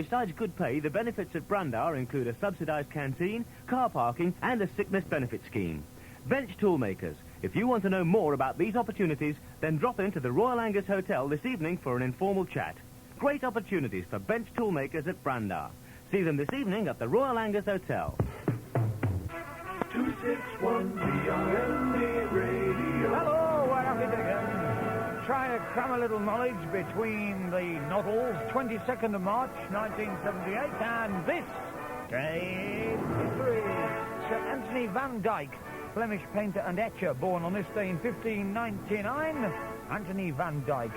Besides good pay, the benefits at Brandar include a subsidised canteen, car parking and a sickness benefit scheme. Bench Toolmakers. If you want to know more about these opportunities, then drop into the Royal Angus Hotel this evening for an informal chat. Great opportunities for Bench Toolmakers at Brandar. See them this evening at the Royal Angus Hotel. 261 BRMB Radio. Hello, what are we doing? Trying to cram a little knowledge between the novels 22nd of March 1978 and this day history. Sir Anthony van Dyck, Flemish painter and etcher, born on this day in 1599. Anthony van Dyck.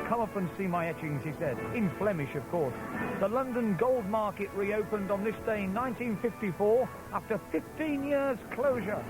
Come up and see my etchings, he said, in Flemish, of course. The London gold market reopened on this day in 1954 after 15 years closure.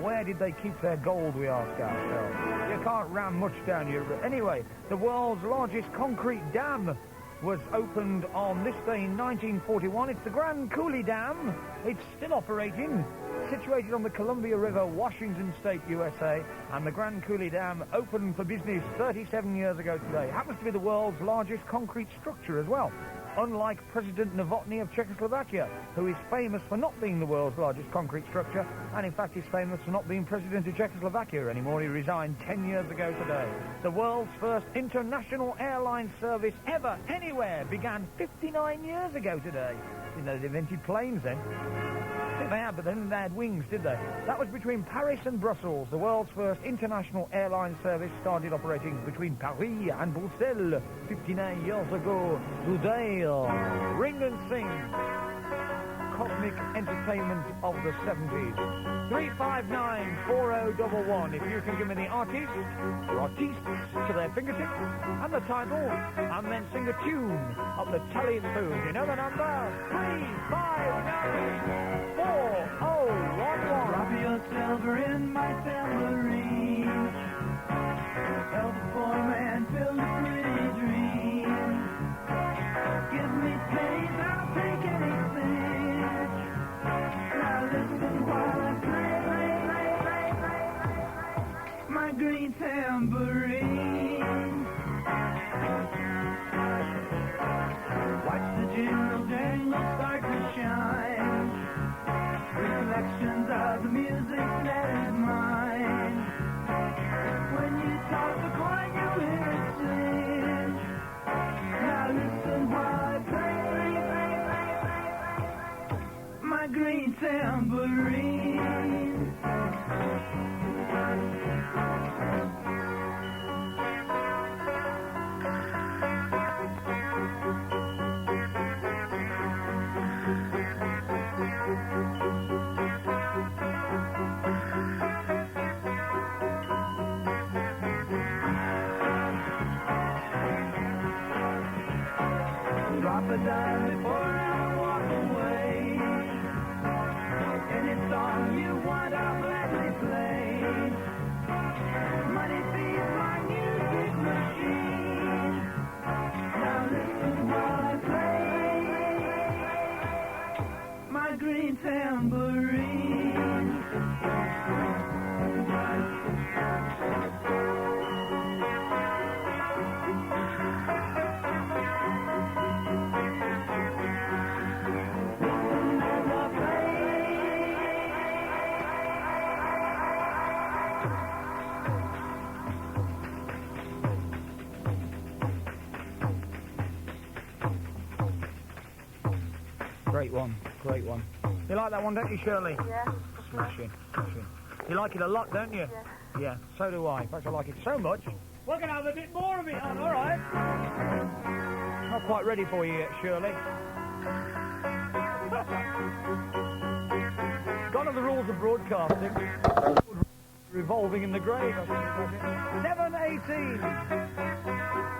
Where did they keep their gold, we ask ourselves. You can't ram much down here. Anyway, the world's largest concrete dam was opened on this day in 1941. It's the Grand Coulee Dam. It's still operating, situated on the Columbia River, Washington State, USA. And the Grand Coulee Dam opened for business 37 years ago today. It happens to be the world's largest concrete structure as well. Unlike President Novotny of Czechoslovakia, who is famous for not being the world's largest concrete structure, and in fact is famous for not being president of Czechoslovakia anymore. He resigned 10 years ago today. The world's first international airline service ever, anywhere, began 59 years ago today. Didn't know they invented planes then. I think they had, but then they had wings, did they? That was between Paris and Brussels. The world's first international airline service started operating between Paris and Brussels 59 years ago today. Ring and sing. Cosmic entertainment of the 70s. 359-4011. If you can give me the artist or artistes to their fingertips and the title, and then sing a tune of the telephone. You know the number? 359-4011. Drop your silver in my tambourine. Help the poor man build a pretty dream. Give me pennies, I'll take anything. Now listen while I play my green tambourine. Watch the jingle jangle start to shine. Reflections of the music that is mine. When you talk the coin, you hear it sing. Now listen while I play my green tambourine. Drop a dime before I walk away. Any song you want, I'll gladly play. Money feeds my music machine. Now listen while I play my green tambourine. Great one, great one. You like that one, don't you, Shirley? Yeah. Smashing, smashing. You like it a lot, don't you? Yeah, so do I. In fact, I like it so much, we're going to have a bit more of it on, all right? Not quite ready for you yet, Shirley. Gone are the rules of broadcasting. Revolving in the grave. 7:18.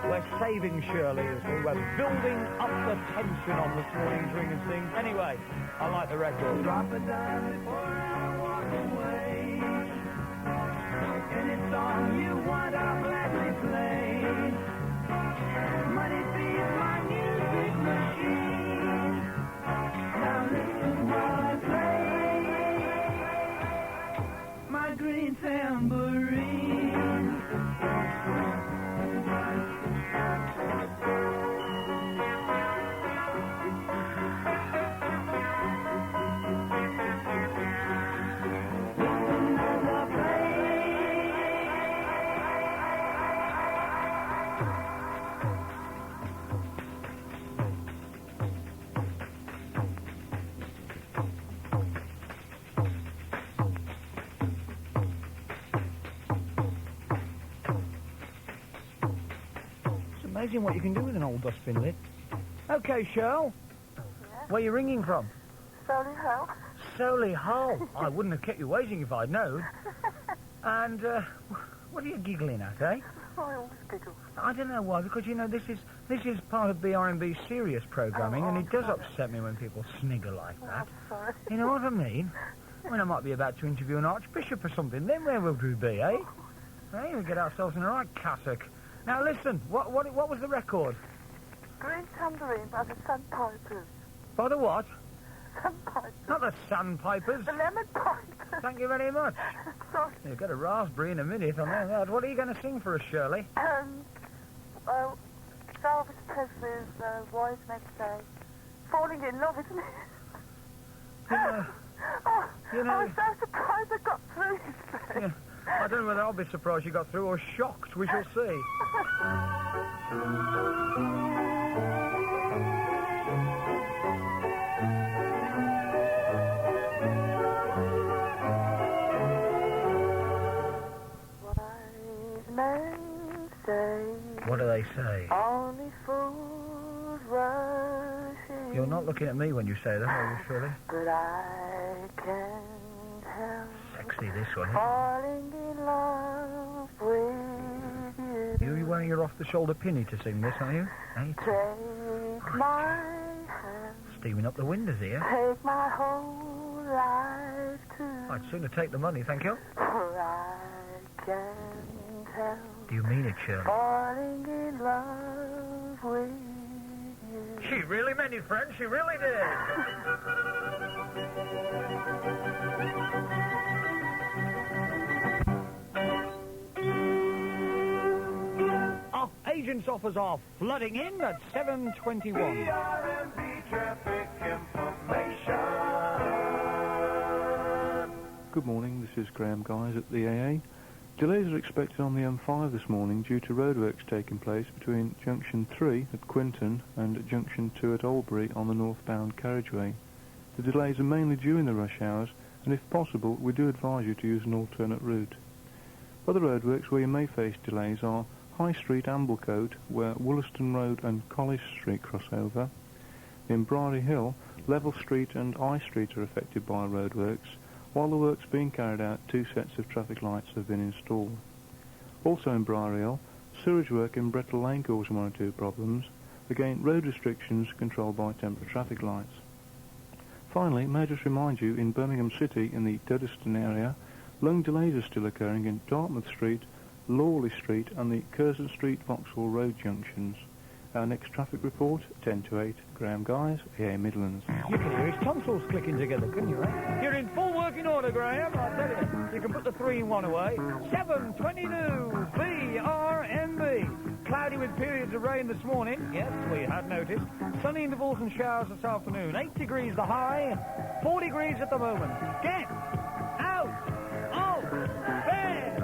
We're saving Shirley as we were building up the tension on this morning's Ring and Sing. Anyway, I like the record. Drop a dime before I walk away. Any song you want, I'll gladly play. Money feeds my music machine. Now listen while I play my green tambourine. amazing what you can do with an old dustbin lid. OK, Cheryl. Yeah. Where are you ringing from? Solihull. Solihull. I wouldn't have kept you waiting if I'd known. And, what are you giggling at, eh? I always giggle. I don't know why, because, you know, this is part of BRMB's serious programming, and it does upset me when people snigger like that. Sorry. You know what I mean? I might be about to interview an archbishop or something, then where would we be, eh? Hey, we get ourselves in a right cassock. Now, listen, what was the record? Green Tambourine by the Sandpipers. By the what? Sandpipers. Not the Sandpipers. The Lemon Pipers. Thank you very much. Sorry. You'll get a raspberry in a minute on that. What are you going to sing for us, Shirley? Elvis Presley's Wise Men Say. Falling in love, isn't it? You know, I was so surprised I got through this thing. yeah, I don't know whether I'll be surprised you got through or shocked. We shall see. Wise men say. What do they say? Only fools rush in. You're not looking at me when you say that, are you, Shirley? But I can't help Sexy, this one. falling in love with you. You're wearing your off-the-shoulder pinny to sing this, are you? Hey, Take my hand, steaming up the windows here. take my whole life too. I'd sooner take the money, thank you. For I can't help Do you mean it, Shirley? falling in love with you. She really meant it, friend. She really did. Our agents' offers are flooding in at 7:21. BRMB traffic information. Good morning, this is Graham Guys at the AA. Delays are expected on the M5 this morning due to roadworks taking place between Junction 3 at Quinton and Junction 2 at Albury on the northbound carriageway. The delays are mainly during the rush hours, and if possible, we do advise you to use an alternate route. Other roadworks where you may face delays are High Street, Amblecote, where Wollaston Road and Collis Street cross over. In Briery Hill, Level Street and I Street are affected by roadworks. While the work's being carried out, 2 sets of traffic lights have been installed. Also in Briery Hill, sewage work in Brettle Lane causing 1 or 2 problems. Again, road restrictions controlled by temporary traffic lights. Finally, may I just remind you, in Birmingham City, in the Duddeston area, long delays are still occurring in Dartmouth Street, Lawley Street and the Curzon Street Vauxhall Road junctions. Our next traffic report, 10 to 8, Graham Guys, AA Midlands. You can hear his tonsils clicking together, couldn't you, eh? You're in full working order, Graham, I tell you. You can put the 3-in-1 away. 7:22, BRMB. Cloudy with periods of rain this morning. Yes, we had noticed. Sunny intervals and showers this afternoon. 8 degrees the high, 4 degrees at the moment. Get out of bed!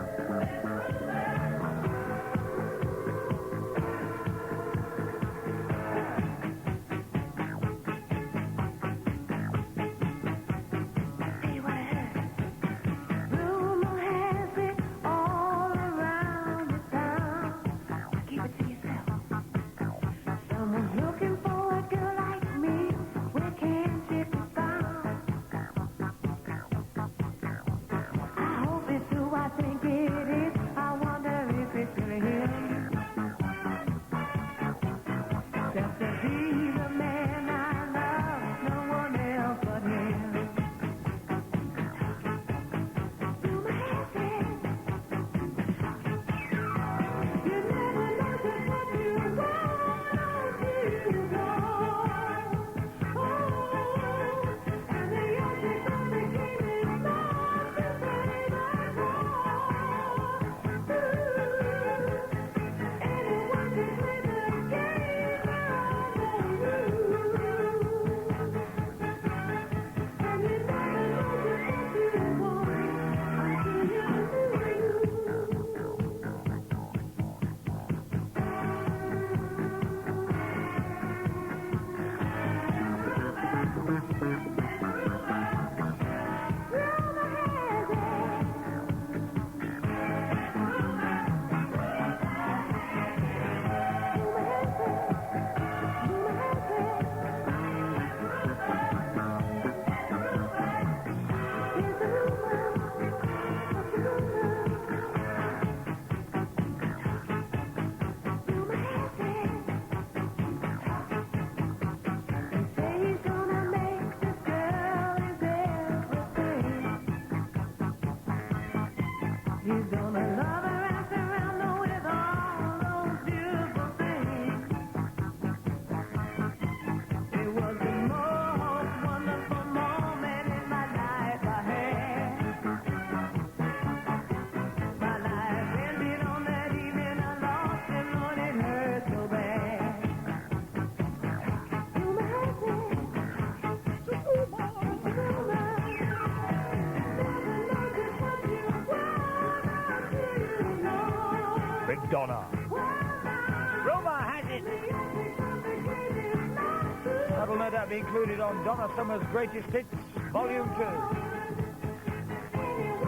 That'll no doubt be included on Donna Summer's Greatest Hits, Volume 2.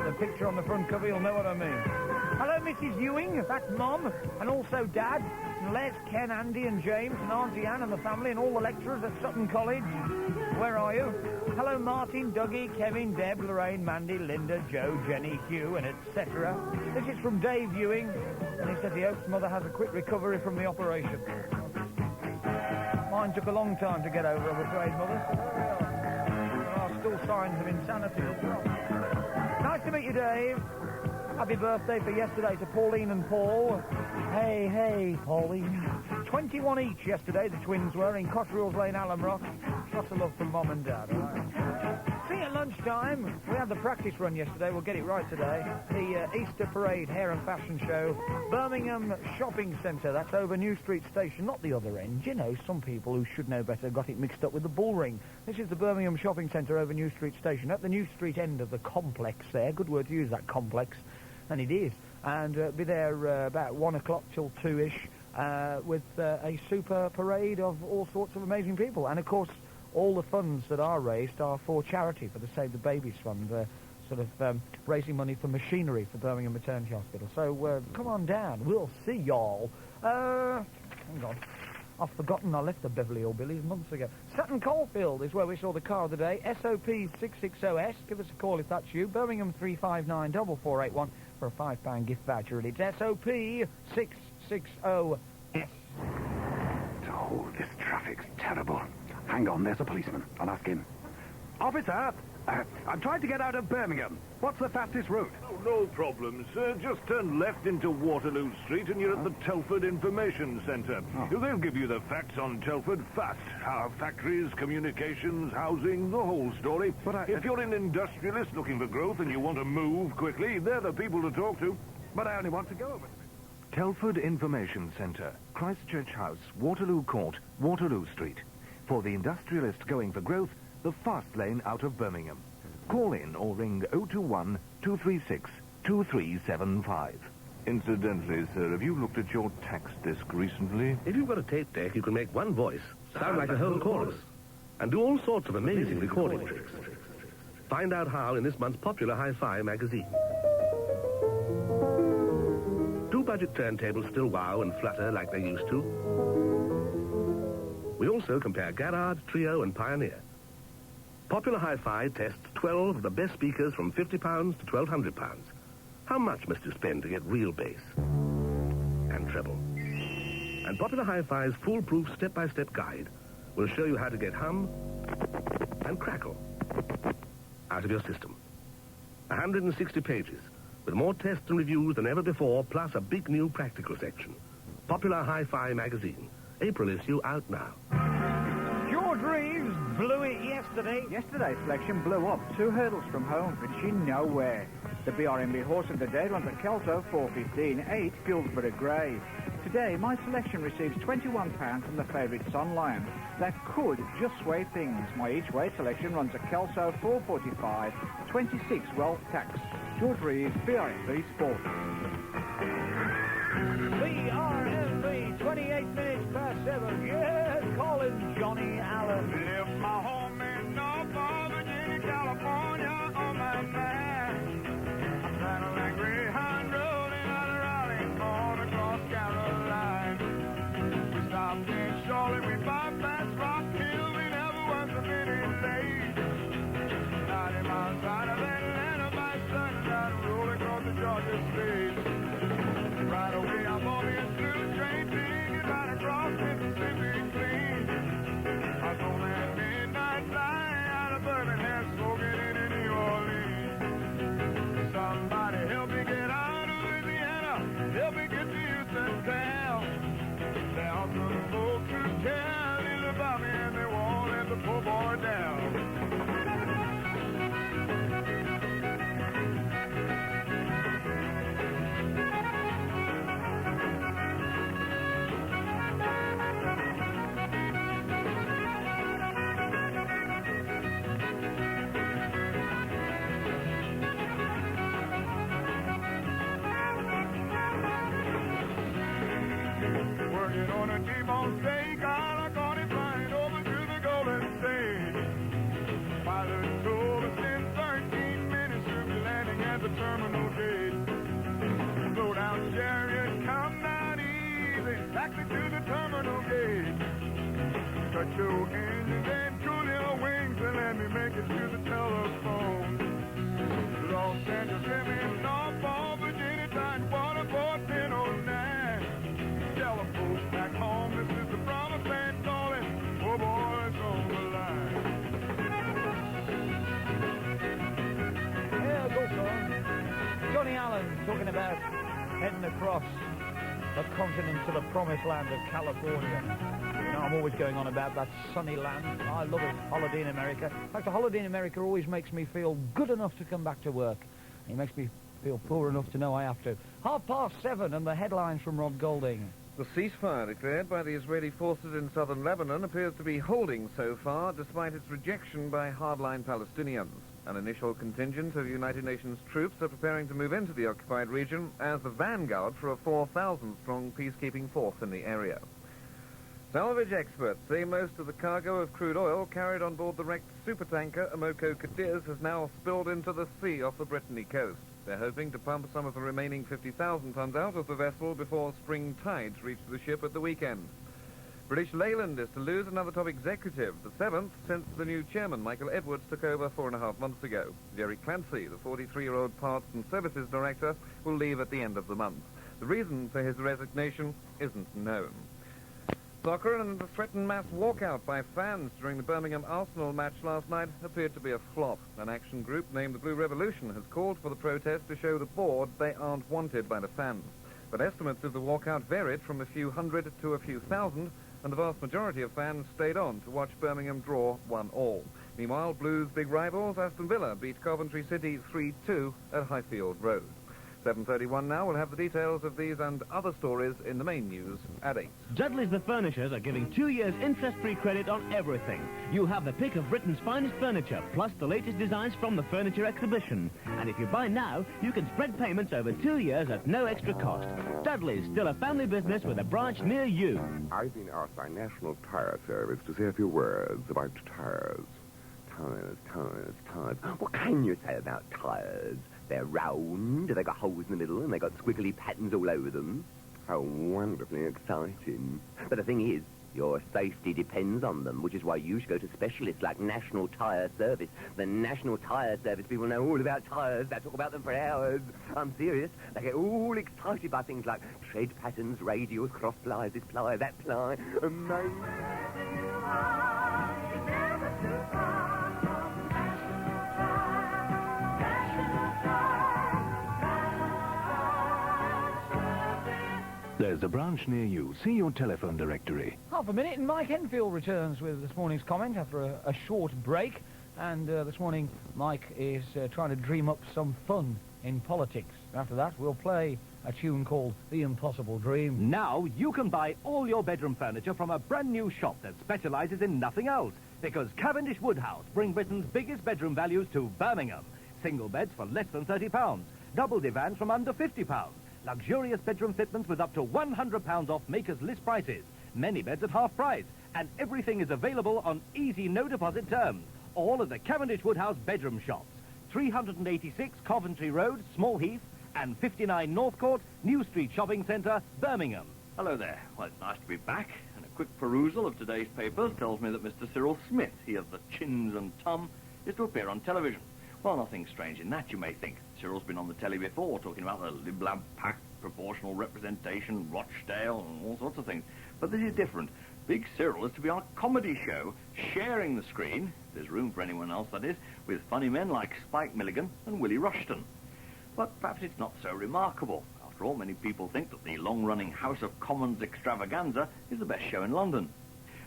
The picture on the front cover, you'll know what I mean. Hello, Mrs. Ewing, that's Mum, and also Dad, and Les, Ken, Andy, and James, and Auntie Anne and the family, and all the lecturers at Sutton College. Where are you? Hello, Martin, Dougie, Kevin, Deb, Lorraine, Mandy, Linda, Joe, Jenny, Hugh, and etc. This is from Dave Ewing, and he says he hopes Mother has a quick recovery from the operation. Mine took a long time to get over, I'm afraid, Mother. There are still signs of insanity as well. Nice to meet you, Dave. Happy birthday for yesterday to Pauline and Paul. Hey, Pauline. 21 each yesterday, the twins were, in Cotterill's Lane, Allenrock. Lots of love from Mum and Dad, all right? See you at lunchtime. We had the practice run yesterday. We'll get it right today. The Easter Parade Hair and Fashion Show. Birmingham Shopping Centre. That's over New Street Station, not the other end. You know, some people who should know better got it mixed up with the Bull Ring. This is the Birmingham Shopping Centre over New Street Station. At the New Street end of the complex there. Good word to use, that complex. And it is. And be there about 1 o'clock till 2-ish with a super parade of all sorts of amazing people. And, of course, all the funds that are raised are for charity, for the Save the Babies Fund, raising money for machinery for Birmingham Maternity Hospital. So come on down. We'll see y'all. Hang on. I've forgotten I left the Beverly Hillbillies months ago. Sutton Coalfield is where we saw the car of the day. SOP 660S. Give us a call if that's you. Birmingham 359 4481 for a £5 gift voucher. And it's SOP 660S. Oh, this traffic's terrible. Hang on, there's a policeman. I'll ask him. Officer, I'm trying to get out of Birmingham. What's the fastest route? Oh, no problem, sir. Just turn left into Waterloo Street and you're at the Telford Information Centre. Oh. They'll give you the facts on Telford fast. Our factories, communications, housing, the whole story. But if you're an industrialist looking for growth and you want to move quickly, they're the people to talk to. But I only want to go over. Telford Information Centre, Christchurch House, Waterloo Court, Waterloo Street. For the industrialist going for growth, the fast lane out of Birmingham. Call in or ring 021 236 2375. Incidentally, sir, have you looked at your tax disc recently? If you've got a tape deck, you can make one voice sound like a whole chorus and do all sorts of amazing recording tricks. Find out how in this month's popular Hi-Fi magazine. Do budget turntables still wow and flutter like they used to? We also compare Garrard, Trio, and Pioneer. Popular Hi-Fi tests 12 of the best speakers from £50 to £1,200. How much must you spend to get real bass and treble? And Popular Hi-Fi's foolproof step-by-step guide will show you how to get hum and crackle out of your system. 160 pages with more tests and reviews than ever before, plus a big new practical section. Popular Hi-Fi magazine. April issue out now. George Reeves blew it yesterday. Yesterday's selection blew up 2 hurdles from home, but she nowhere. The BRMB horse of the day runs at Kelso 4:15.8 Guilsborough Grey. Today, my selection receives £21 from the favourite Sun Lion. That could just sway things. My each-way selection runs at Kelso 4:45, 26 Wealth Tax. George Reeves, BRMB Sport. BRMB, 28 minutes past 7. Yes, calling Johnny Allen. Left my home in Norfolk, Virginia, California on my mind. I'm saddling Greyhound Road and out of Raleigh, born across Carolina. We stopped in Charlotte, we bypassed Rock Hill, we never was a minute late. 90 miles out of Atlanta by sundown, rolling across the Georgia state. Right away, I'm on the through train, digging right across Mississippi clean. I was on that midnight line out of Birmingham, smoking into New Orleans. Somebody help me get out of Louisiana, help me get to Houston town. There are some folks who care little about me, and they won't let the poor boy down. Working on a T-bone steak, I like on it flying over to the Golden show engines and Julia wings and let me make it to the telephone. Los Angeles, Jimmy, Norfolk, Virginia, Tidewater, 1409. Tell the folks back home this is the promised land calling. Oh, boys on the line. Yeah, go for it. Johnny Allen talking about heading across the continent to the promised land of California. You know, I'm always going on about that sunny land. I love it. Holiday in America. In fact, a holiday in America always makes me feel good enough to come back to work. It makes me feel poor enough to know I have to. 7:30 and the headlines from Rob Golding. The ceasefire declared by the Israeli forces in southern Lebanon appears to be holding so far, despite its rejection by hardline Palestinians. An initial contingent of United Nations troops are preparing to move into the occupied region as the vanguard for a 4,000-strong peacekeeping force in the area. Salvage experts say most of the cargo of crude oil carried on board the wrecked supertanker Amoco Cadiz has now spilled into the sea off the Brittany coast. They're hoping to pump some of the remaining 50,000 tons out of the vessel before spring tides reach the ship at the weekend. British Leyland is to lose another top executive, the 7th since the new chairman, Michael Edwards, took over 4.5 months ago. Jerry Clancy, the 43-year-old parts and services director, will leave at the end of the month. The reason for his resignation isn't known. Soccer and the threatened mass walkout by fans during the Birmingham Arsenal match last night appeared to be a flop. An action group named the Blue Revolution has called for the protest to show the board they aren't wanted by the fans. But estimates of the walkout varied from a few hundred to a few thousand, and the vast majority of fans stayed on to watch Birmingham draw 1-1. Meanwhile, Blues' big rivals, Aston Villa, beat Coventry City 3-2 at Highfield Road. 7:31 now. We'll have the details of these and other stories in the main news at 8. Dudley's The Furnishers are giving 2 years interest-free credit on everything. You'll have the pick of Britain's finest furniture, plus the latest designs from the furniture exhibition. And if you buy now, you can spread payments over 2 years at no extra cost. Dudley's, still a family business with a branch near you. I've been asked by National Tire Service to say a few words about tires. Tires. What can you say about tires? They're round, they've got holes in the middle, and they've got squiggly patterns all over them. How wonderfully exciting. But the thing is, your safety depends on them, which is why you should go to specialists like National Tire Service. The National Tire Service people know all about tires. They talk about them for hours. I'm serious. They get all excited by things like tread patterns, radials, cross plies, this ply, that ply. Amazing. There's a branch near you. See your telephone directory. 30 minutes and Mike Enfield returns with this morning's comment after a short break. And this morning, Mike is trying to dream up some fun in politics. After that, we'll play a tune called The Impossible Dream. Now you can buy all your bedroom furniture from a brand new shop that specializes in nothing else. Because Cavendish Woodhouse bring Britain's biggest bedroom values to Birmingham. Single beds for less than £30. Double divans from under £50. Luxurious bedroom fitments with up to £100 off makers' list prices. Many beds at half price. And everything is available on easy no-deposit terms. All at the Cavendish Woodhouse bedroom shops. 386 Coventry Road, Small Heath, and 59 North Court, New Street Shopping Centre, Birmingham. Hello there. Well, it's nice to be back. And a quick perusal of today's papers tells me that Mr. Cyril Smith, he of the Chins and Tum, is to appear on television. Well, nothing strange in that, you may think. Cyril's been on the telly before, talking about the Lib-Lab Pact, proportional representation, Rochdale, and all sorts of things. But this is different. Big Cyril is to be on a comedy show, sharing the screen, if there's room for anyone else, that is, with funny men like Spike Milligan and Willie Rushton. But perhaps it's not so remarkable. After all, many people think that the long-running House of Commons extravaganza is the best show in London.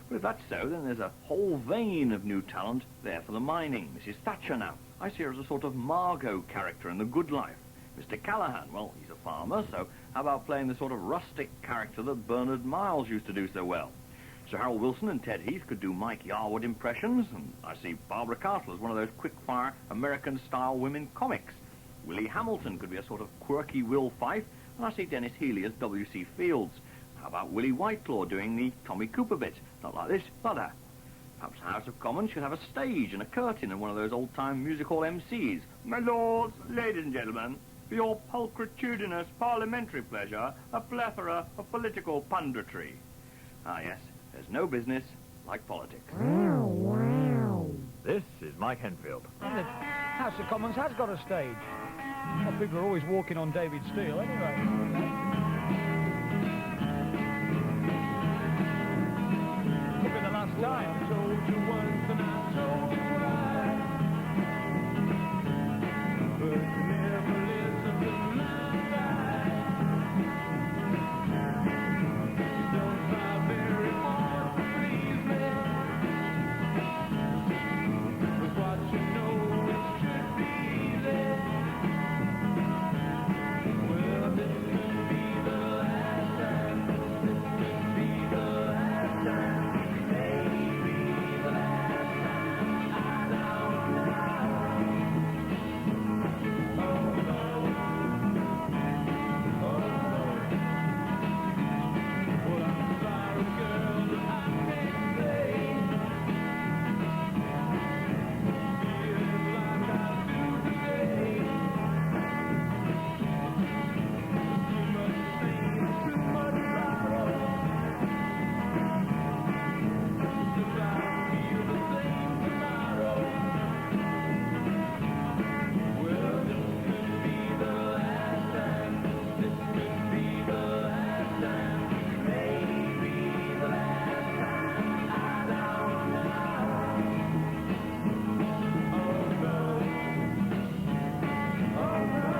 But if that's so, then there's a whole vein of new talent there for the mining. Mrs. Thatcher now. I see her as a sort of Margot character in The Good Life. Mr. Callahan, well, he's a farmer, so how about playing the sort of rustic character that Bernard Miles used to do so well? Sir Harold Wilson and Ted Heath could do Mike Yarwood impressions, and I see Barbara Castle as one of those quick-fire American-style women comics. Willie Hamilton could be a sort of quirky Will Fife, and I see Dennis Healy as W.C. Fields. How about Willie Whitelaw doing the Tommy Cooper bit? Not like this, not that. Perhaps the House of Commons should have a stage and a curtain and one of those old-time music hall MCs. My lords, ladies and gentlemen, for your pulchritudinous parliamentary pleasure, a plethora of political punditry. Ah, yes, there's no business, like politics. This is Mike Henfield. And the House of Commons has got a stage. Well, people are always walking on David Steele, anyway. Could be the last time. I told you once and I told you twice. But you never listen to my advice. Don't try very hard to please me. With what you know it should be easy. Well, this could be the last time. This could be the last time. Maybe the last time. I don't know. Oh no. Oh no. Well, I'm sorry, girl, but I can't say. Feeling like I do today. Too much pain, too much sorrow. Does I feel the same tomorrow? Well, this could be the last time. This could be the last time. Maybe the last time. I don't know. Oh no. Oh no.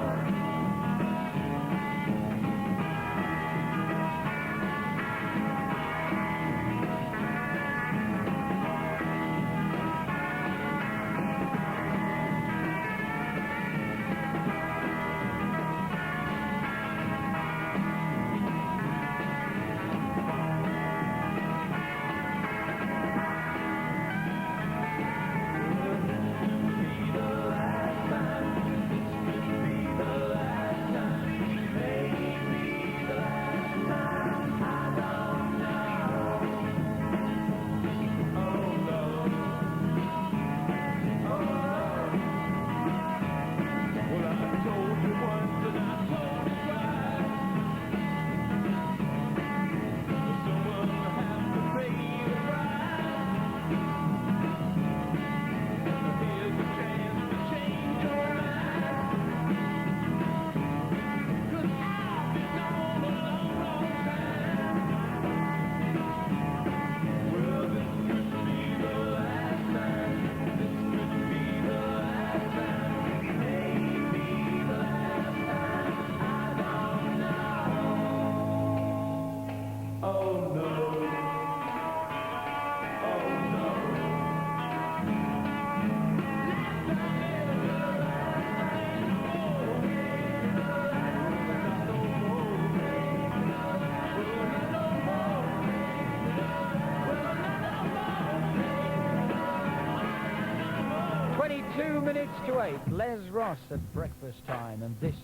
2 minutes to 8. Les Ross at breakfast time, and this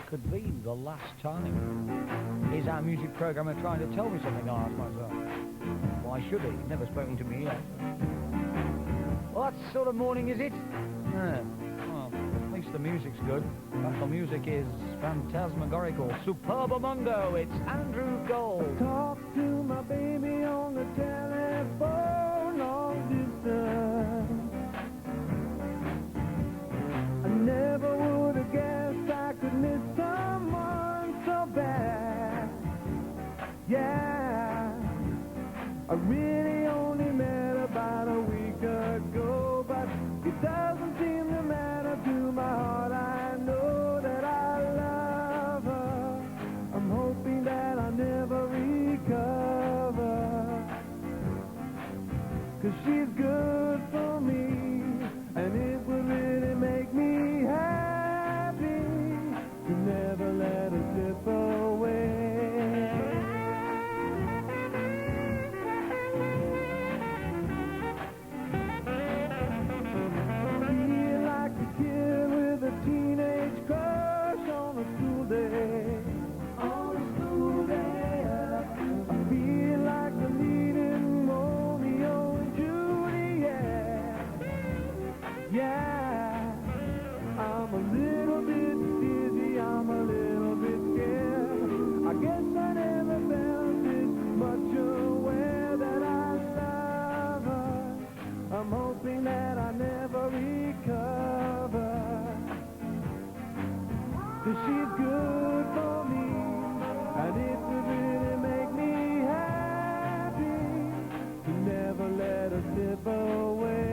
could be the last time. Is our music programmer trying to tell me something? I ask myself. Why should he? He's never spoken to me yet. What sort of morning is it? Well, at least the music's good. The music is phantasmagorical. Superbamundo. It's Andrew Gold. Talk to my baby on the telephone long distance. I never would have guessed I could miss someone so bad. Yeah, I really only met about a week ago, but it doesn't seem to matter to my heart. I know that I love her. I'm hoping that I never recover, 'cause she's good that I never recover. 'Cause she's good for me, and it would really make me happy to never let her slip away.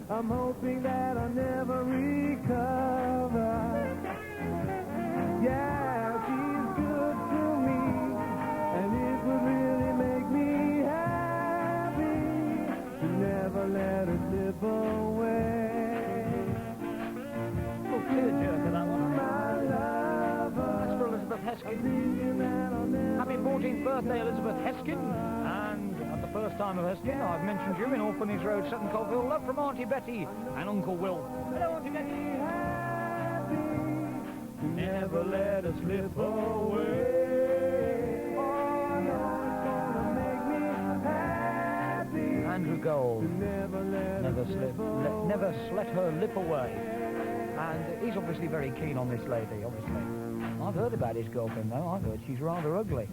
I'm hoping that I'll never recover. Yeah, she's good to me, and it would really make me happy to never let her slip away. Oh, clear jerk of that one. My lover. That's for Elizabeth Heskin. Happy 14th birthday, Elizabeth Heskin. And at the first time of Heskin, I've mentioned you in Orphanage Road, Sutton Coldfield. Love from Auntie Betty and Uncle Will. Hello, Auntie Betty. Never let us slip away. Oh, no, it's gonna make me happy. Andrew Gold. Never let let her lip away. And he's obviously very keen on this lady, obviously. I've heard about his girlfriend, though. I've heard she's rather ugly.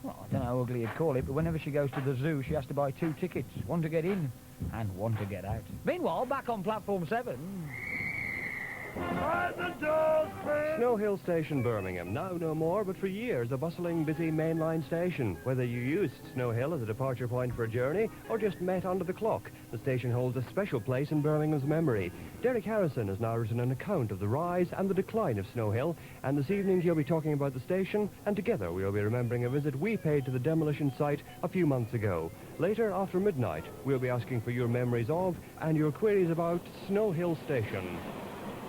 Well, I don't know how ugly you'd call it, but whenever she goes to the zoo, she has to buy 2 tickets, one to get in and one to get out. Meanwhile, back on platform 7... Snow Hill Station, Birmingham. Now no more, but for years a bustling, busy mainline station. Whether you used Snow Hill as a departure point for a journey or just met under the clock, the station holds a special place in Birmingham's memory. Derek Harrison has now written an account of the rise and the decline of Snow Hill, and this evening he'll be talking about the station, and together we'll be remembering a visit we paid to the demolition site a few months ago. Later, after midnight, we'll be asking for your memories of and your queries about Snow Hill Station.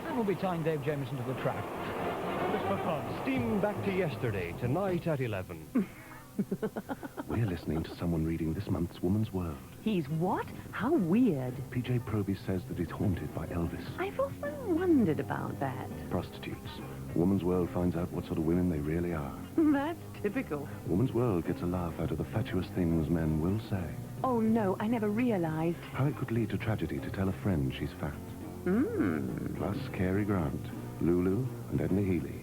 And we'll be tying Dave Jameson to the track. Just for fun. Steam back to yesterday, tonight at 11. We're listening to someone reading this month's Woman's World. He's what? How weird. PJ Proby says that it's haunted by Elvis. I've often wondered about that. Prostitutes. Woman's World finds out what sort of women they really are. That's typical. Woman's World gets a laugh out of the fatuous things men will say. Oh, no, I never realized. How it could lead to tragedy to tell a friend she's fat. Plus Cary Grant, Lulu, and Edna Healy.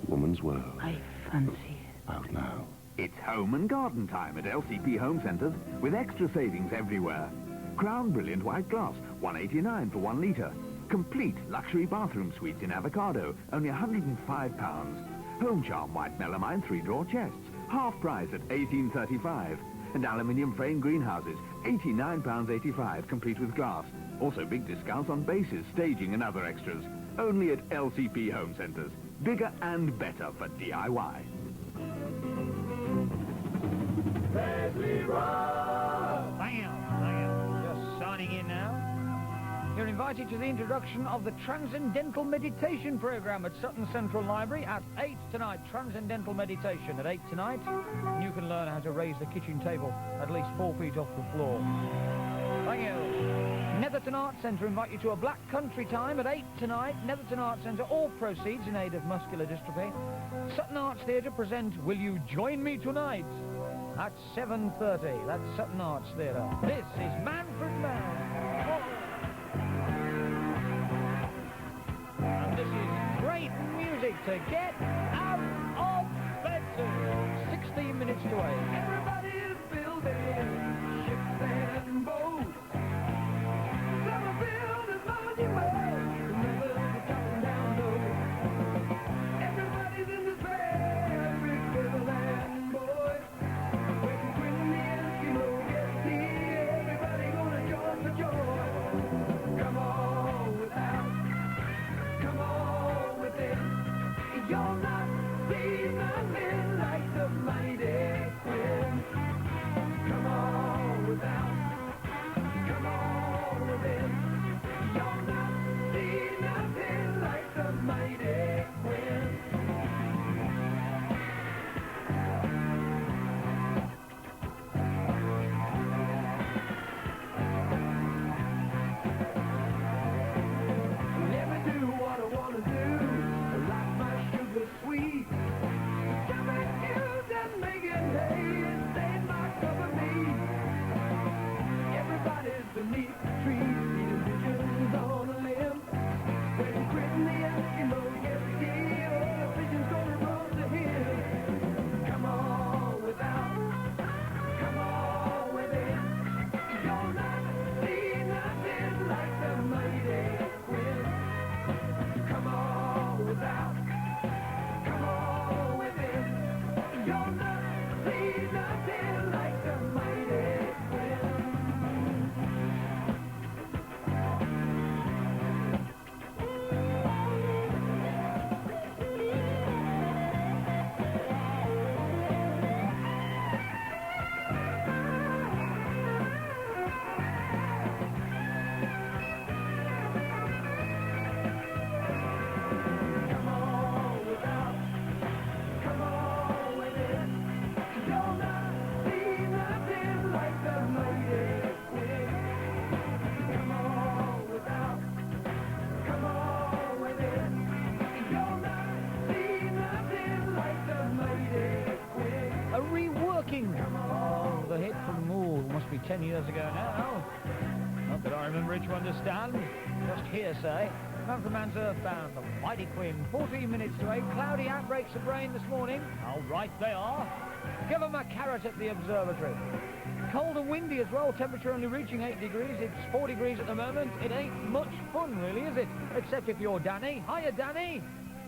Woman's World. I fancy it. Out now. It's home and garden time at LCP Home Centres with extra savings everywhere. Crown Brilliant White Glass, $1.89 for 1 litre. Complete luxury bathroom suites in avocado, only £105. Home Charm White Melamine 3-drawer chests, half price at $18.35. And aluminium frame greenhouses, £89.85, complete with glass. Also big discounts on bases, staging and other extras. Only at LCP Home Centres. Bigger and better for DIY. Bam! Just signing in now. You're invited to the introduction of the Transcendental Meditation Programme at Sutton Central Library at 8 tonight. Transcendental Meditation at 8 tonight. And you can learn how to raise the kitchen table at least 4 feet off the floor. Thank you. Netherton Arts Centre invite you to a Black Country Time at 8 tonight. Netherton Arts Centre, all proceeds in aid of muscular dystrophy. Sutton Arts Theatre present Will You Join Me Tonight? At 7:30. That's Sutton Arts Theatre. This is Manfred Mann. And this is great music to get out of bed to. 16 minutes to 8. Everybody is building ships and boats. Some are building monuments. Remember the coming down low. Everybody's in despair. Every girl and boy. Waiting when the Eskimo gets here. Everybody gonna join for joy. Come on without. Come on with it. You'll not see nothing like the mighty Quinn. 10 years ago now. Not that I remember it to understand, just hearsay. Manfreman's Earthbound, the Mighty Queen, 14 minutes to 8. Cloudy outbreaks of rain this morning. How right they are. Give them a carrot at the observatory. Cold and windy as well, temperature only reaching 8 degrees. It's 4 degrees at the moment. It ain't much fun, really, is it? Except if you're Danny. Hiya, Danny.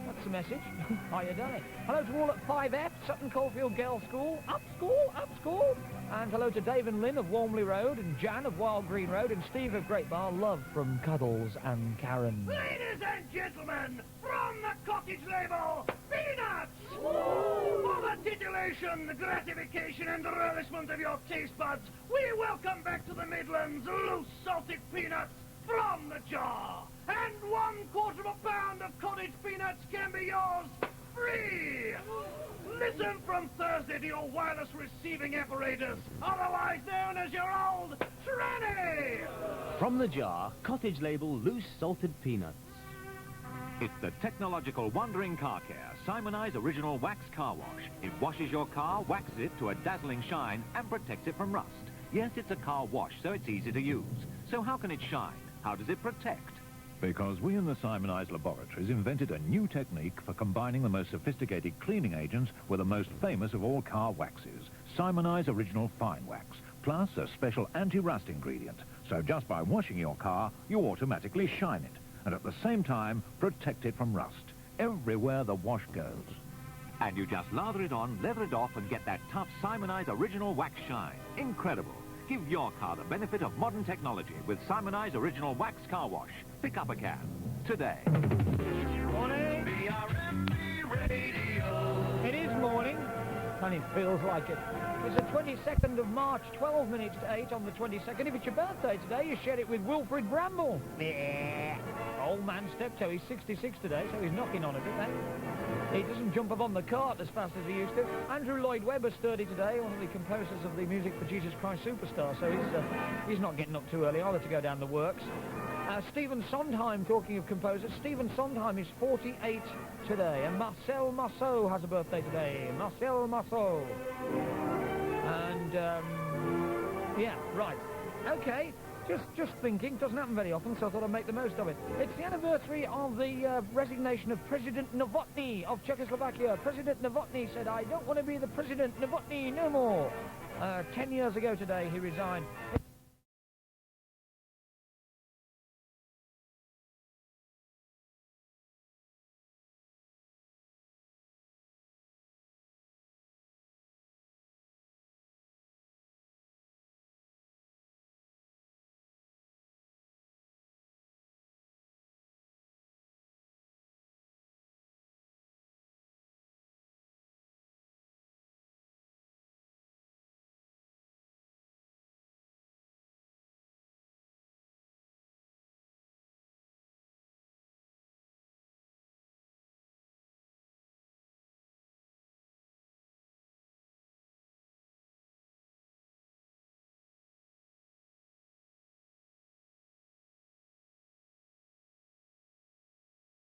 That's the message. Hiya, Danny. Hello to all at 5F, Sutton Coldfield Girls' School. Up school, up school. And hello to Dave and Lynn of Walmley Road, and Jan of Wild Green Road, and Steve of Great Bar. Love from Cuddles and Karen. Ladies and gentlemen, from the cottage label, Peanuts! For the titillation, gratification and relishment of your taste buds, we welcome back to the Midlands loose salted peanuts from the jar. And 1/4 pound of cottage peanuts can be yours free. Listen from Thursday to your wireless receiving apparatus, otherwise known as your old tranny. From the jar, cottage label loose salted peanuts. It's the technological wandering car care, Simonized Original Wax Car Wash. It washes your car, waxes it to a dazzling shine, and protects it from rust. Yes, it's a car wash, so it's easy to use. So how can it shine? How does it protect? Because we in the Simonized laboratories invented a new technique for combining the most sophisticated cleaning agents with the most famous of all car waxes, Simonized Original Fine Wax, plus a special anti-rust ingredient. So just by washing your car, you automatically shine it, and at the same time protect it from rust everywhere the wash goes. And you just lather it on, leather it off, and get that tough Simonized Original Wax shine. Incredible. Give your car the benefit of modern technology with Simonized Original Wax Car Wash. Pick up a can today. Morning. BRMB Radio. It is morning, and it feels like it. It's the 22nd of March, 12 minutes to 8 on the 22nd. If it's your birthday today, you share it with Wilfred Bramble. Yeah. Old man Steptoe, he's 66 today, so he's knocking on a bit, eh? He doesn't jump up on the cart as fast as he used to. Andrew Lloyd Webber's 30 today, one of the composers of the music for Jesus Christ Superstar, so he's not getting up too early either to go down the works. Stephen Sondheim, talking of composers, Stephen Sondheim is 48 today, and Marcel Marceau has a birthday today. Marcel Marceau. And, yeah, right. Okay. Just thinking, doesn't happen very often, so I thought I'd make the most of it. It's the anniversary of the resignation of President Novotny of Czechoslovakia. President Novotny said, "I don't want to be the President Novotny no more." 10 years ago today, he resigned.